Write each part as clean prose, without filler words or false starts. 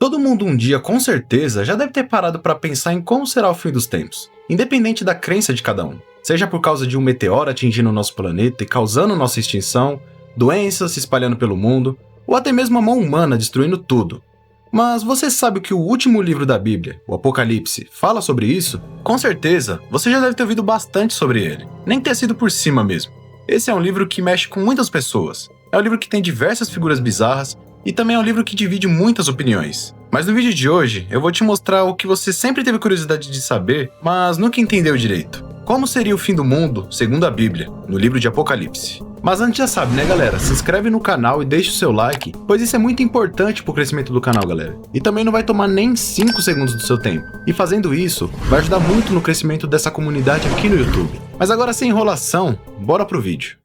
Todo mundo um dia, com certeza, já deve ter parado para pensar em como será o fim dos tempos, independente da crença de cada um. Seja por causa de um meteoro atingindo o nosso planeta e causando nossa extinção, doenças se espalhando pelo mundo, ou até mesmo a mão humana destruindo tudo. Mas você sabe o que o último livro da Bíblia, o Apocalipse, fala sobre isso? Com certeza, você já deve ter ouvido bastante sobre ele, nem ter sido por cima mesmo. Esse é um livro que mexe com muitas pessoas. É um livro que tem diversas figuras bizarras e também é um livro que divide muitas opiniões. Mas no vídeo de hoje, eu vou te mostrar o que você sempre teve curiosidade de saber, mas nunca entendeu direito. Como seria o fim do mundo, segundo a Bíblia, no livro de Apocalipse. Mas antes já sabe, né galera? Se inscreve no canal e deixa o seu like, pois isso é muito importante pro crescimento do canal, galera. E também não vai tomar nem 5 segundos do seu tempo. E fazendo isso, vai ajudar muito no crescimento dessa comunidade aqui no YouTube. Mas agora sem enrolação, bora pro vídeo.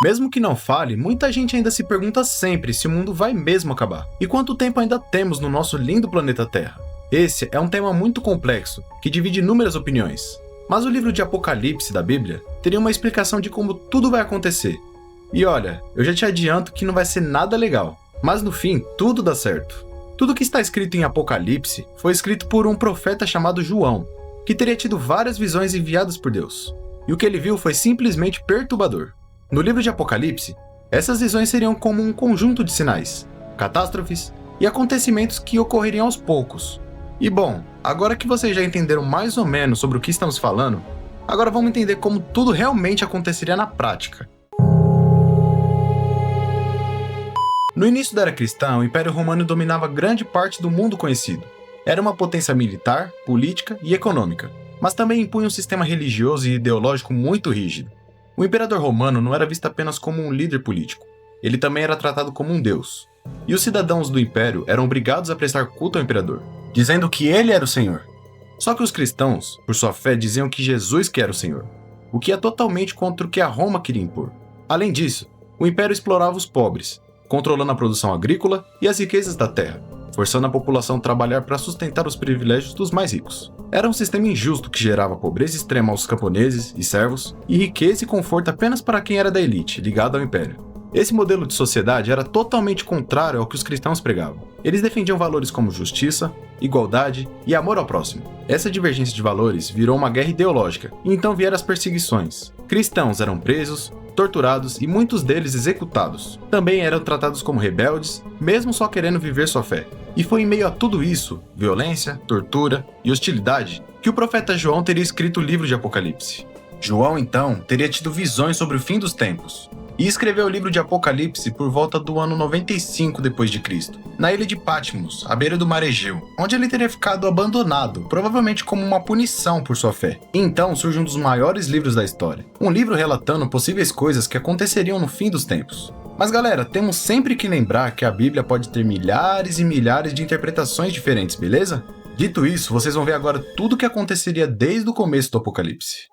Mesmo que não fale, muita gente ainda se pergunta sempre se o mundo vai mesmo acabar. E quanto tempo ainda temos no nosso lindo planeta Terra? Esse é um tema muito complexo, que divide inúmeras opiniões. Mas o livro de Apocalipse da Bíblia teria uma explicação de como tudo vai acontecer. E olha, eu já te adianto que não vai ser nada legal. Mas no fim, tudo dá certo. Tudo que está escrito em Apocalipse foi escrito por um profeta chamado João, que teria tido várias visões enviadas por Deus. E o que ele viu foi simplesmente perturbador. No livro de Apocalipse, essas visões seriam como um conjunto de sinais, catástrofes e acontecimentos que ocorreriam aos poucos. E bom, agora que vocês já entenderam mais ou menos sobre o que estamos falando, agora vamos entender como tudo realmente aconteceria na prática. No início da era cristã, o Império Romano dominava grande parte do mundo conhecido. Era uma potência militar, política e econômica, mas também impunha um sistema religioso e ideológico muito rígido. O imperador romano não era visto apenas como um líder político, ele também era tratado como um deus. E os cidadãos do império eram obrigados a prestar culto ao imperador, dizendo que ele era o Senhor. Só que os cristãos, por sua fé, diziam que Jesus que era o Senhor, o que é totalmente contra o que a Roma queria impor. Além disso, o império explorava os pobres, controlando a produção agrícola e as riquezas da terra, forçando a população a trabalhar para sustentar os privilégios dos mais ricos. Era um sistema injusto que gerava pobreza extrema aos camponeses e servos, e riqueza e conforto apenas para quem era da elite, ligado ao império. Esse modelo de sociedade era totalmente contrário ao que os cristãos pregavam. Eles defendiam valores como justiça, igualdade e amor ao próximo. Essa divergência de valores virou uma guerra ideológica, e então vieram as perseguições. Cristãos eram presos, torturados e muitos deles executados. Também eram tratados como rebeldes, mesmo só querendo viver sua fé. E foi em meio a tudo isso, violência, tortura e hostilidade, que o profeta João teria escrito o livro de Apocalipse. João, então, teria tido visões sobre o fim dos tempos, e escreveu o livro de Apocalipse por volta do ano 95 d.C., na ilha de Patmos, à beira do mar Egeu, onde ele teria ficado abandonado, provavelmente como uma punição por sua fé. E então surge um dos maiores livros da história, um livro relatando possíveis coisas que aconteceriam no fim dos tempos. Mas galera, temos sempre que lembrar que a Bíblia pode ter milhares e milhares de interpretações diferentes, beleza? Dito isso, vocês vão ver agora tudo o que aconteceria desde o começo do Apocalipse.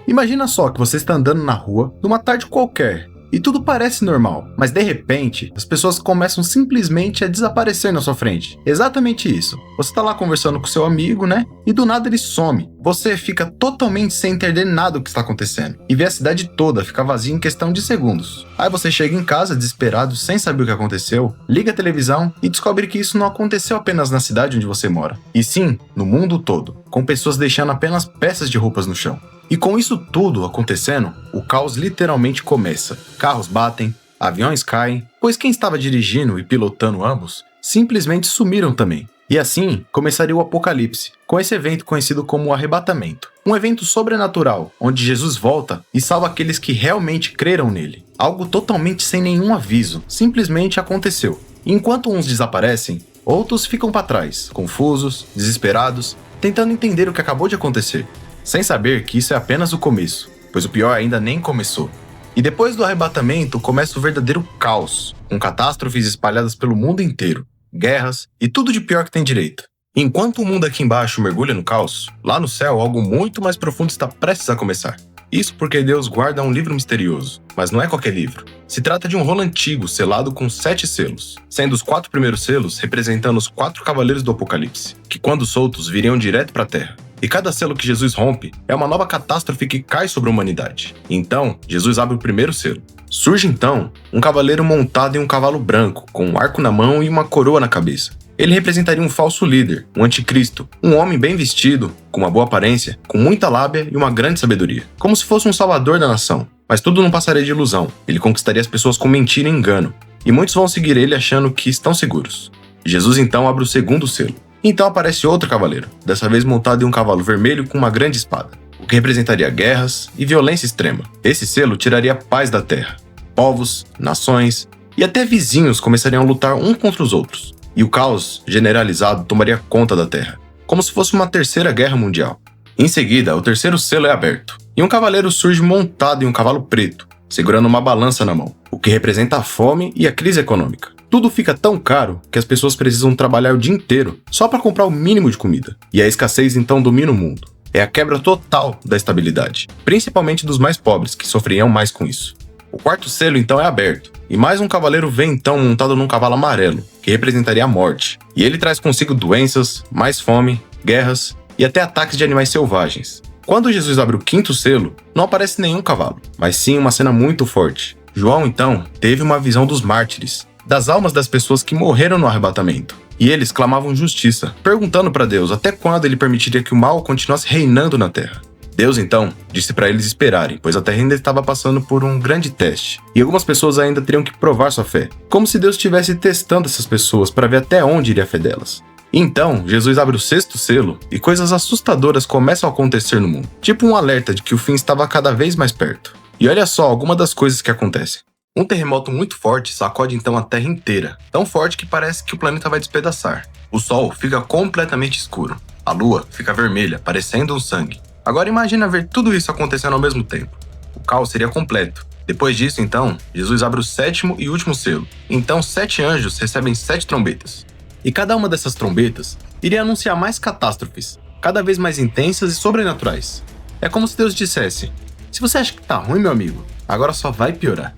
Imagina só que você está andando na rua, numa tarde qualquer, e tudo parece normal, mas de repente, as pessoas começam simplesmente a desaparecer na sua frente. Exatamente isso. Você está lá conversando com seu amigo, né? E do nada ele some. Você fica totalmente sem entender nada do que está acontecendo. E vê a cidade toda ficar vazia em questão de segundos. Aí você chega em casa desesperado, sem saber o que aconteceu, liga a televisão e descobre que isso não aconteceu apenas na cidade onde você mora, e sim, no mundo todo, com pessoas deixando apenas peças de roupas no chão. E com isso tudo acontecendo, o caos literalmente começa. Carros batem, aviões caem, pois quem estava dirigindo e pilotando ambos simplesmente sumiram também. E assim começaria o Apocalipse, com esse evento conhecido como o arrebatamento. Um evento sobrenatural, onde Jesus volta e salva aqueles que realmente creram nele. Algo totalmente sem nenhum aviso, simplesmente aconteceu. E enquanto uns desaparecem, outros ficam para trás, confusos, desesperados, tentando entender o que acabou de acontecer, sem saber que isso é apenas o começo, pois o pior ainda nem começou. E depois do arrebatamento começa o verdadeiro caos, com catástrofes espalhadas pelo mundo inteiro, guerras e tudo de pior que tem direito. Enquanto o mundo aqui embaixo mergulha no caos, lá no céu algo muito mais profundo está prestes a começar. Isso porque Deus guarda um livro misterioso, mas não é qualquer livro. Se trata de um rolo antigo selado com 7 selos, sendo os 4 primeiros selos representando os 4 cavaleiros do Apocalipse, que quando soltos viriam direto para a Terra. E cada selo que Jesus rompe é uma nova catástrofe que cai sobre a humanidade. Então, Jesus abre o primeiro selo. Surge então um cavaleiro montado em um cavalo branco, com um arco na mão e uma coroa na cabeça. Ele representaria um falso líder, um anticristo, um homem bem vestido, com uma boa aparência, com muita lábia e uma grande sabedoria. Como se fosse um salvador da nação. Mas tudo não passaria de ilusão. Ele conquistaria as pessoas com mentira e engano. E muitos vão seguir ele achando que estão seguros. Jesus então abre o segundo selo. Então aparece outro cavaleiro, dessa vez montado em um cavalo vermelho com uma grande espada, o que representaria guerras e violência extrema. Esse selo tiraria a paz da terra. Povos, nações e até vizinhos começariam a lutar uns contra os outros. E o caos generalizado tomaria conta da terra, como se fosse uma terceira guerra mundial. Em seguida, o terceiro selo é aberto, e um cavaleiro surge montado em um cavalo preto, segurando uma balança na mão, o que representa a fome e a crise econômica. Tudo fica tão caro que as pessoas precisam trabalhar o dia inteiro só para comprar o mínimo de comida. E a escassez então domina o mundo. É a quebra total da estabilidade, principalmente dos mais pobres, que sofriam mais com isso. O quarto selo então é aberto, e mais um cavaleiro vem então montado num cavalo amarelo, que representaria a morte. E ele traz consigo doenças, mais fome, guerras e até ataques de animais selvagens. Quando Jesus abre o quinto selo, não aparece nenhum cavalo, mas sim uma cena muito forte. João então teve uma visão dos mártires, das almas das pessoas que morreram no arrebatamento. E eles clamavam justiça, perguntando para Deus até quando ele permitiria que o mal continuasse reinando na terra. Deus, então, disse para eles esperarem, pois a terra ainda estava passando por um grande teste. E algumas pessoas ainda teriam que provar sua fé, como se Deus estivesse testando essas pessoas para ver até onde iria a fé delas. Então, Jesus abre o sexto selo e coisas assustadoras começam a acontecer no mundo, tipo um alerta de que o fim estava cada vez mais perto. E olha só algumas das coisas que acontecem. Um terremoto muito forte sacode então a Terra inteira, tão forte que parece que o planeta vai despedaçar. O Sol fica completamente escuro. A Lua fica vermelha, parecendo um sangue. Agora imagina ver tudo isso acontecendo ao mesmo tempo. O caos seria completo. Depois disso, então, Jesus abre o sétimo e último selo. Então 7 anjos recebem 7 trombetas. E cada uma dessas trombetas iria anunciar mais catástrofes, cada vez mais intensas e sobrenaturais. É como se Deus dissesse: se você acha que tá ruim, meu amigo, agora só vai piorar.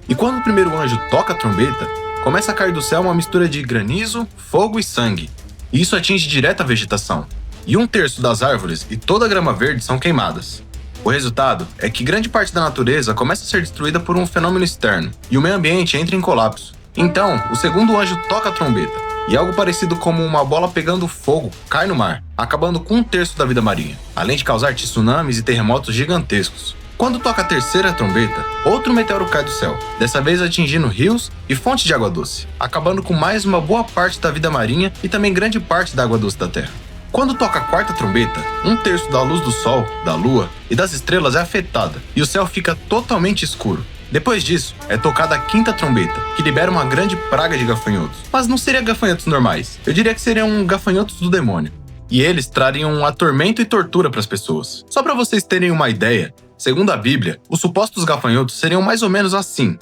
E quando o primeiro anjo toca a trombeta, começa a cair do céu uma mistura de granizo, fogo e sangue. E isso atinge direto a vegetação. E 1/3 das árvores e toda a grama verde são queimadas. O resultado é que grande parte da natureza começa a ser destruída por um fenômeno externo, e o meio ambiente entra em colapso. Então, o segundo anjo toca a trombeta, e algo parecido como uma bola pegando fogo cai no mar, acabando com 1/3 da vida marinha, além de causar tsunamis e terremotos gigantescos. Quando toca a terceira trombeta, outro meteoro cai do céu, dessa vez atingindo rios e fontes de água doce, acabando com mais uma boa parte da vida marinha e também grande parte da água doce da Terra. Quando toca a quarta trombeta, 1/3 da luz do Sol, da Lua e das estrelas é afetada, e o céu fica totalmente escuro. Depois disso, é tocada a quinta trombeta, que libera uma grande praga de gafanhotos. Mas não seriam gafanhotos normais, eu diria que seriam gafanhotos do demônio. E eles trariam um atormento e tortura para as pessoas. Só para vocês terem uma ideia, segundo a Bíblia, os supostos gafanhotos seriam mais ou menos assim.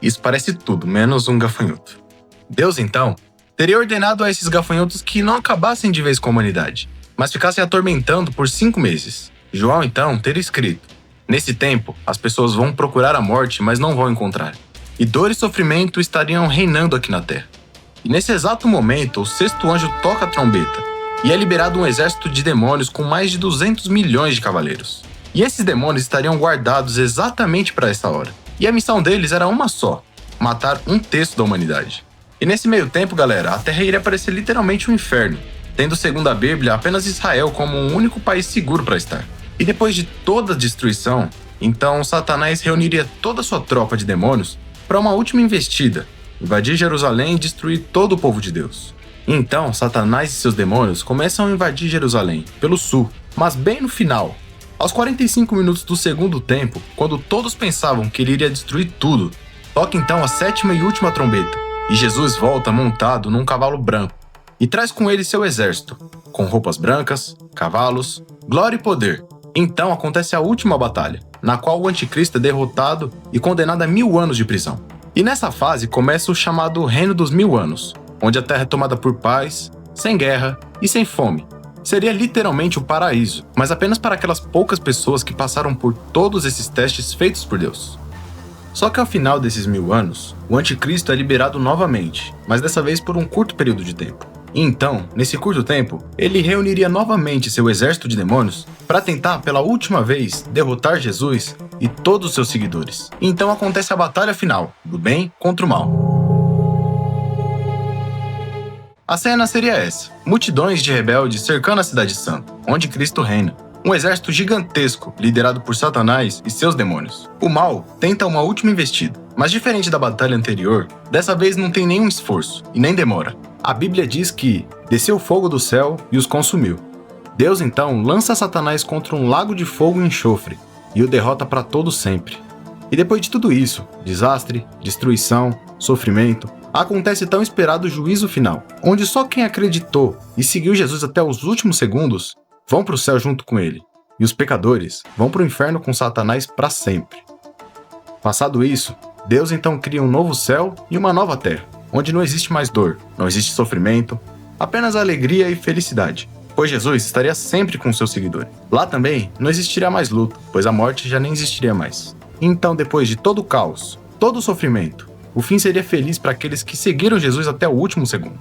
Isso parece tudo, menos um gafanhoto. Deus, então, teria ordenado a esses gafanhotos que não acabassem de vez com a humanidade, mas ficassem atormentando por 5 meses. João, então, teria escrito: nesse tempo, as pessoas vão procurar a morte, mas não vão encontrar. E dor e sofrimento estariam reinando aqui na terra. E nesse exato momento, o sexto anjo toca a trombeta, e é liberado um exército de demônios com mais de 200 milhões de cavaleiros. E esses demônios estariam guardados exatamente para essa hora. E a missão deles era uma só: matar 1/3 da humanidade. E nesse meio tempo, galera, a Terra iria parecer literalmente um inferno, tendo, segundo a Bíblia, apenas Israel como um único país seguro para estar. E depois de toda a destruição, então Satanás reuniria toda a sua tropa de demônios para uma última investida, invadir Jerusalém e destruir todo o povo de Deus. Então, Satanás e seus demônios começam a invadir Jerusalém, pelo sul, mas bem no final. Aos 45 minutos do segundo tempo, quando todos pensavam que ele iria destruir tudo, toca então a sétima e última trombeta, e Jesus volta montado num cavalo branco, e traz com ele seu exército, com roupas brancas, cavalos, glória e poder. Então acontece a última batalha, na qual o anticristo é derrotado e condenado a 1000 anos de prisão. E nessa fase começa o chamado Reino dos 1000 anos, onde a terra é tomada por paz, sem guerra e sem fome. Seria literalmente o paraíso, mas apenas para aquelas poucas pessoas que passaram por todos esses testes feitos por Deus. Só que ao final desses 1000 anos, o anticristo é liberado novamente, mas dessa vez por um curto período de tempo. E então, nesse curto tempo, ele reuniria novamente seu exército de demônios para tentar pela última vez derrotar Jesus e todos os seus seguidores. E então acontece a batalha final, do bem contra o mal. A cena seria essa: multidões de rebeldes cercando a cidade santa, onde Cristo reina. Um exército gigantesco, liderado por Satanás e seus demônios. O mal tenta uma última investida, mas diferente da batalha anterior, dessa vez não tem nenhum esforço e nem demora. A Bíblia diz que desceu fogo do céu e os consumiu. Deus então lança Satanás contra um lago de fogo e enxofre e o derrota para todo sempre. E depois de tudo isso, desastre, destruição, sofrimento, acontece tão esperado juízo final, onde só quem acreditou e seguiu Jesus até os últimos segundos vão para o céu junto com ele, e os pecadores vão para o inferno com Satanás para sempre. Passado isso, Deus então cria um novo céu e uma nova terra, onde não existe mais dor, não existe sofrimento, apenas alegria e felicidade, pois Jesus estaria sempre com seus seguidores. Lá também não existiria mais luta, pois a morte já nem existiria mais. Então, depois de todo o caos, todo o sofrimento, o fim seria feliz para aqueles que seguiram Jesus até o último segundo.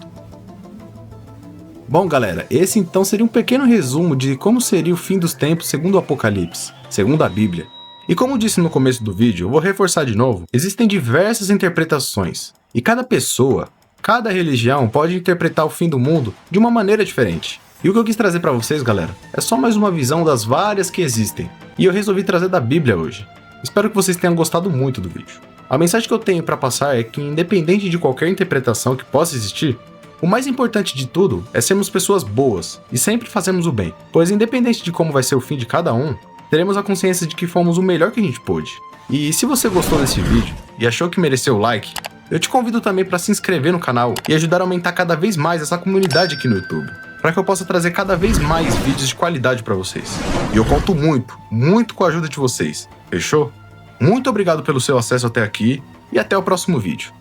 Bom, galera, esse então seria um pequeno resumo de como seria o fim dos tempos segundo o Apocalipse, segundo a Bíblia. E como disse no começo do vídeo, eu vou reforçar de novo, existem diversas interpretações, e cada pessoa, cada religião pode interpretar o fim do mundo de uma maneira diferente. E o que eu quis trazer para vocês, galera, é só mais uma visão das várias que existem, e eu resolvi trazer da Bíblia hoje. Espero que vocês tenham gostado muito do vídeo. A mensagem que eu tenho para passar é que, independente de qualquer interpretação que possa existir, o mais importante de tudo é sermos pessoas boas e sempre fazermos o bem, pois independente de como vai ser o fim de cada um, teremos a consciência de que fomos o melhor que a gente pôde. E se você gostou desse vídeo e achou que mereceu o like, eu te convido também para se inscrever no canal e ajudar a aumentar cada vez mais essa comunidade aqui no YouTube, para que eu possa trazer cada vez mais vídeos de qualidade para vocês. E eu conto muito com a ajuda de vocês, fechou? Muito obrigado pelo seu acesso até aqui e até o próximo vídeo.